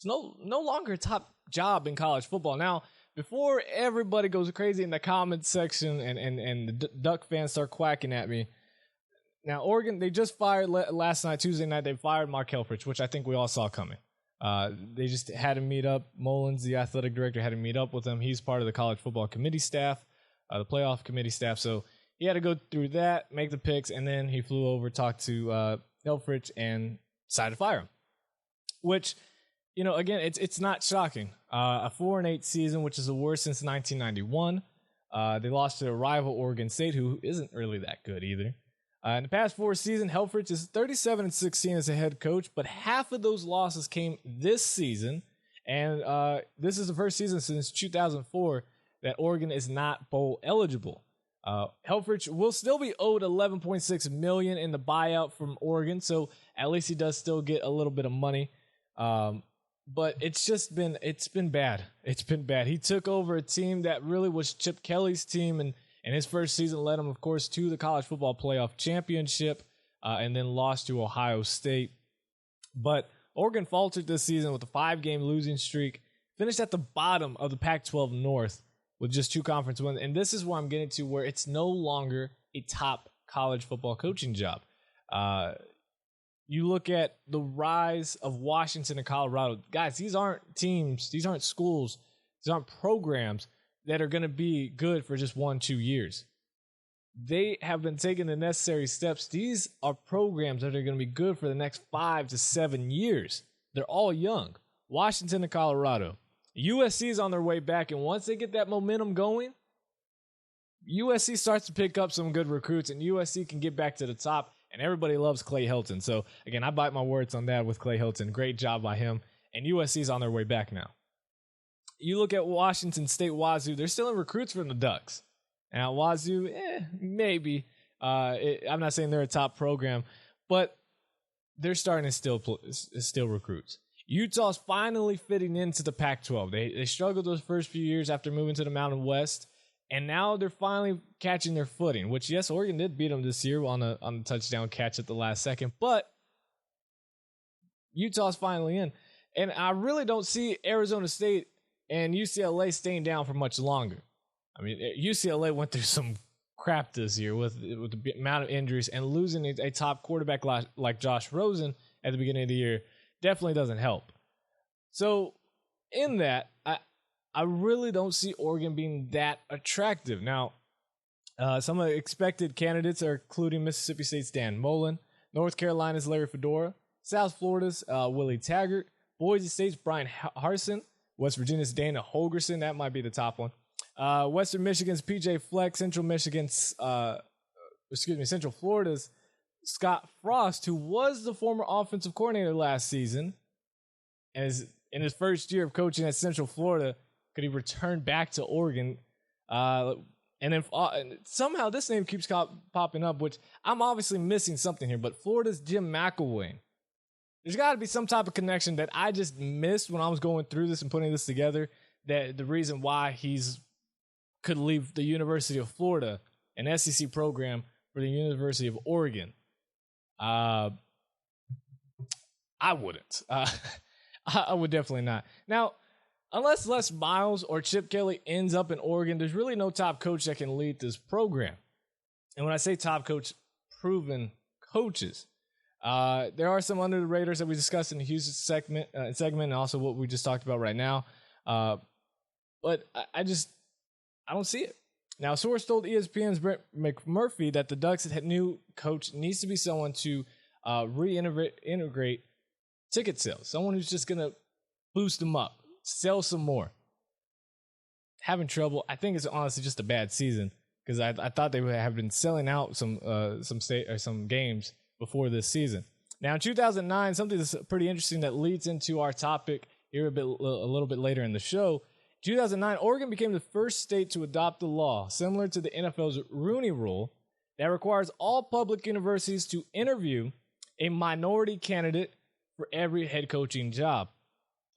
It's no longer a top job in college football. Now, before everybody goes crazy in the comments section and the Duck fans start quacking at me, now Oregon, they just fired last night, Tuesday night, they fired Mark Helfrich, which I think we all saw coming. They just had him meet up. Mullins, the athletic director, had him meet up with him. He's part of the college football committee staff, the playoff committee staff. So he had to go through that, make the picks, and then he flew over, talked to Helfrich, and decided to fire him. Which, again, it's not shocking. A 4-8 season, which is the worst since 1991. They lost to a rival Oregon State, who isn't really that good either. In the past 4 seasons, Helfrich is 37-16 as a head coach, but half of those losses came this season, and this is the first season since 2004 that Oregon is not bowl eligible. Helfrich will still be owed $11.6 million in the buyout from Oregon, so at least he does still get a little bit of money. But it's been bad. It's been bad. He took over a team that really was Chip Kelly's team, and his first season led him, of course, to the college football playoff championship, and then lost to Ohio State. But Oregon faltered this season with a 5-game losing streak, finished at the bottom of the Pac-12 North with just 2 conference wins. And this is where I'm getting to, where it's no longer a top college football coaching job. You look at the rise of Washington and Colorado. Guys, these aren't teams, these aren't schools, these aren't programs that are going to be good for just 1-2 years. They have been taking the necessary steps. These are programs that are going to be good for the next 5 to 7 years. They're all young. Washington and Colorado. USC is on their way back, and once they get that momentum going, USC starts to pick up some good recruits, and USC can get back to the top, and everybody loves Clay Helton. So, again, I bite my words on that with Clay Helton. Great job by him, and USC is on their way back now. You look at Washington State Wazoo, they're still in recruits from the Ducks. Now, Wazoo, maybe. I'm not saying they're a top program, but they're starting to still recruits. Utah's finally fitting into the Pac-12. They struggled those first few years after moving to the Mountain West, and now they're finally catching their footing, which, yes, Oregon did beat them this year on a touchdown catch at the last second, but Utah's finally in. And I really don't see Arizona State and UCLA staying down for much longer. I mean, UCLA went through some crap this year with the amount of injuries, and losing a top quarterback like Josh Rosen at the beginning of the year definitely doesn't help. So in that, I really don't see Oregon being that attractive. Now, some of the expected candidates are including Mississippi State's Dan Mullen, North Carolina's Larry Fedora, South Florida's Willie Taggart, Boise State's Brian Harsin, West Virginia's Dana Holgerson, that might be the top one. Western Michigan's PJ Fleck, Central Florida's Scott Frost, who was the former offensive coordinator last season, and is in his first year of coaching at Central Florida, could he return back to Oregon? And then somehow this name keeps popping up, which I'm obviously missing something here, but Florida's Jim McElwain. There's got to be some type of connection that I just missed when I was going through this and putting this together, that the reason why he's could leave the University of Florida, an SEC program, for the University of Oregon. I wouldn't. I would definitely not. Now, unless Les Miles or Chip Kelly ends up in Oregon, there's really no top coach that can lead this program. And when I say top coach, proven coaches. There are some under the radars that we discussed in the Houston segment, and also what we just talked about right now. But I don't see it. Now, a source told ESPN's Brett McMurphy that the Ducks' new coach needs to be someone to reintegrate ticket sales, someone who's just going to boost them up, sell some more. Having trouble. I think it's honestly just a bad season, because I thought they would have been selling out some games before this season. Now, in 2009, something that's pretty interesting that leads into our topic here a little bit later in the show. 2009, Oregon became the first state to adopt a law similar to the NFL's Rooney Rule that requires all public universities to interview a minority candidate for every head coaching job.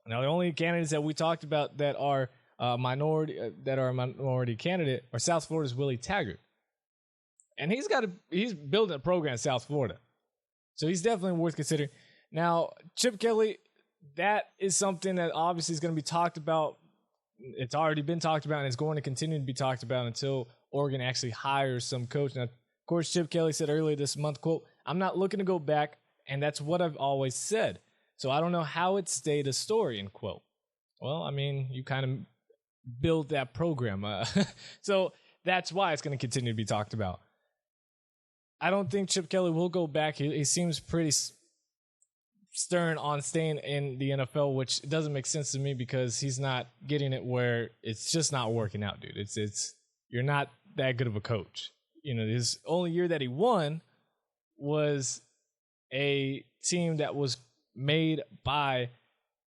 Now, the only candidates that we talked about that are a minority candidate are South Florida's Willie Taggart, and he's building a program in South Florida, so he's definitely worth considering. Now, Chip Kelly that is something that obviously is going to be talked about. It's already been talked about, and it's going to continue to be talked about until Oregon actually hires some coach. Now, of course, Chip Kelly said earlier this month, quote, "I'm not looking to go back, and that's what I've always said. So I don't know how it stayed a story," end quote. Well, I mean, you kind of build that program. So that's why it's going to continue to be talked about. I don't think Chip Kelly will go back. He seems pretty stern on staying in the NFL, which doesn't make sense to me because he's not getting it where it's just not working out, dude. It's you're not that good of a coach. You know, his only year that he won was a team that was made by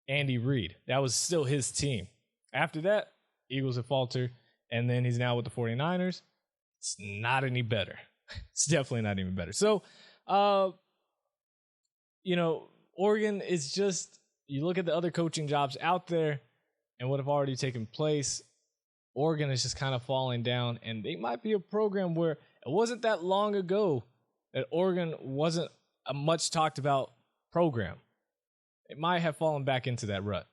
Andy Reid. That was still his team. After that, Eagles have faltered, and then he's now with the 49ers. It's not any better. It's definitely not even better. So, you know, Oregon is just, you look at the other coaching jobs out there and what have already taken place, Oregon is just kind of falling down, and they might be a program where it wasn't that long ago that Oregon wasn't a much talked about program. It might have fallen back into that rut.